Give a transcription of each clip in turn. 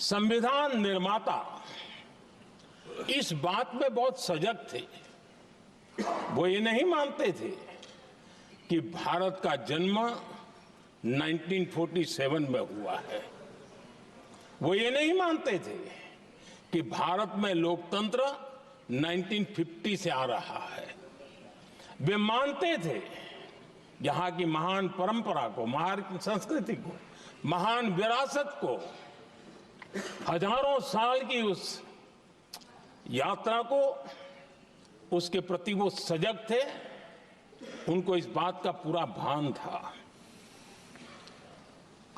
संविधान निर्माता इस बात में बहुत सजग थे। वो ये नहीं मानते थे कि भारत का जन्म 1947 में हुआ है। वो ये नहीं मानते थे कि भारत में लोकतंत्र 1950 से आ रहा है। वे मानते थे यहाँ की महान परंपरा को, महान संस्कृति को, महान विरासत को, हजारों साल की उस यात्रा को, उसके प्रति वो सजग थे। उनको इस बात का पूरा भान था।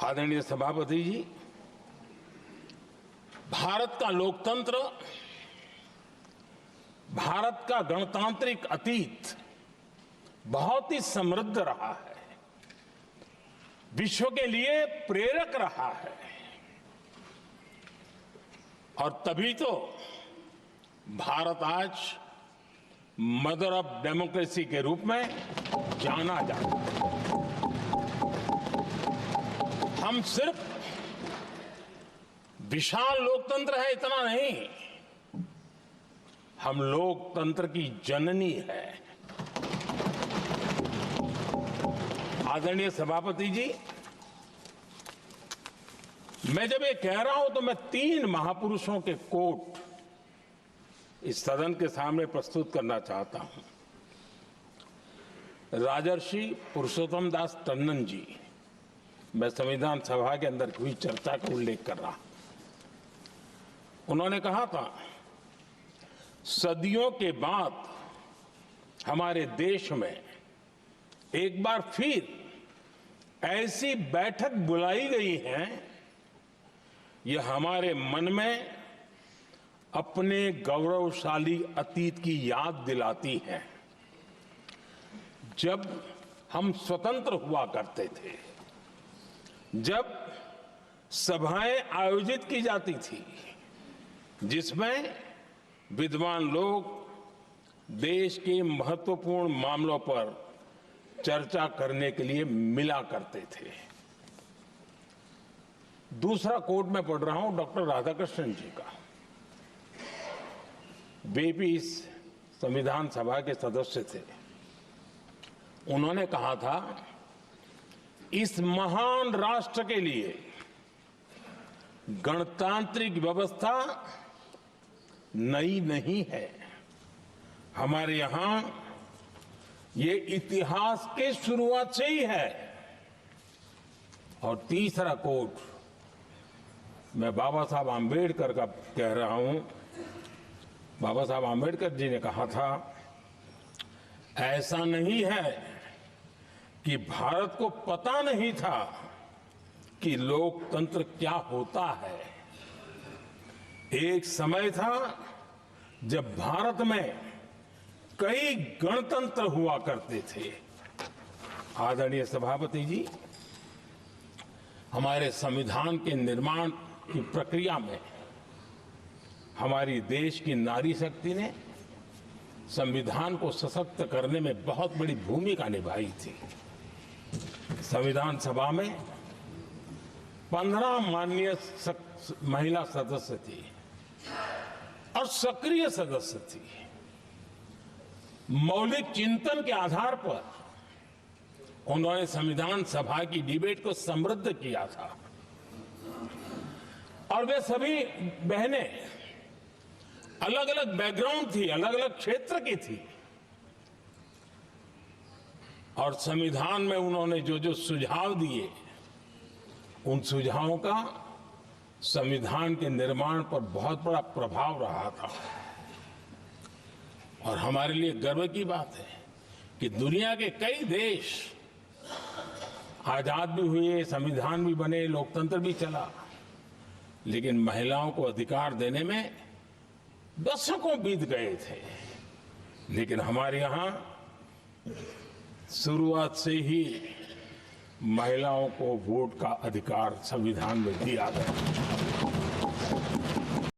आदरणीय सभापति जी, भारत का लोकतंत्र, भारत का गणतांत्रिक अतीत बहुत ही समृद्ध रहा है, विश्व के लिए प्रेरक रहा है, और तभी तो भारत आज मदर ऑफ डेमोक्रेसी के रूप में जाना जाता है। हम सिर्फ विशाल लोकतंत्र है इतना नहीं, हम लोकतंत्र की जननी है। आदरणीय सभापति जी, मैं जब ये कह रहा हूं तो मैं 3 महापुरुषों के कोट इस सदन के सामने प्रस्तुत करना चाहता हूं। राजर्षि पुरुषोत्तम दास टंडन जी, मैं संविधान सभा के अंदर हुई चर्चा का उल्लेख कर रहा हूं। उन्होंने कहा था, सदियों के बाद हमारे देश में एक बार फिर ऐसी बैठक बुलाई गई है, यह हमारे मन में अपने गौरवशाली अतीत की याद दिलाती है, जब हम स्वतंत्र हुआ करते थे, जब सभाएं आयोजित की जाती थी, जिसमें विद्वान लोग देश के महत्वपूर्ण मामलों पर चर्चा करने के लिए मिला करते थे। दूसरा कोट मैं पढ़ रहा हूं डॉक्टर राधाकृष्णन जी का। वे भी इस संविधान सभा के सदस्य थे। उन्होंने कहा था, इस महान राष्ट्र के लिए गणतांत्रिक व्यवस्था नई नहीं है। हमारे यहां ये इतिहास के शुरुआत से ही है। और तीसरा कोट मैं बाबा साहब आम्बेडकर का कह रहा हूं। बाबा साहब आम्बेडकर जी ने कहा था, ऐसा नहीं है कि भारत को पता नहीं था कि लोकतंत्र क्या होता है। एक समय था जब भारत में कई गणतंत्र हुआ करते थे। आदरणीय सभापति जी, हमारे संविधान के निर्माण की प्रक्रिया में हमारी देश की नारी शक्ति ने संविधान को सशक्त करने में बहुत बड़ी भूमिका निभाई थी। संविधान सभा में 15 माननीय महिला सदस्य थी और सक्रिय सदस्य थी। मौलिक चिंतन के आधार पर उन्होंने संविधान सभा की डिबेट को समृद्ध किया था। और वे सभी बहनें अलग अलग बैकग्राउंड थी, अलग अलग क्षेत्र की थी, और संविधान में उन्होंने जो जो सुझाव दिए, उन सुझावों का संविधान के निर्माण पर बहुत बड़ा प्रभाव रहा था। और हमारे लिए गर्व की बात है कि दुनिया के कई देश आजाद भी हुए, संविधान भी बने, लोकतंत्र भी चला, लेकिन महिलाओं को अधिकार देने में दशकों बीत गए थे। लेकिन हमारे यहां शुरुआत से ही महिलाओं को वोट का अधिकार संविधान में दिया गया।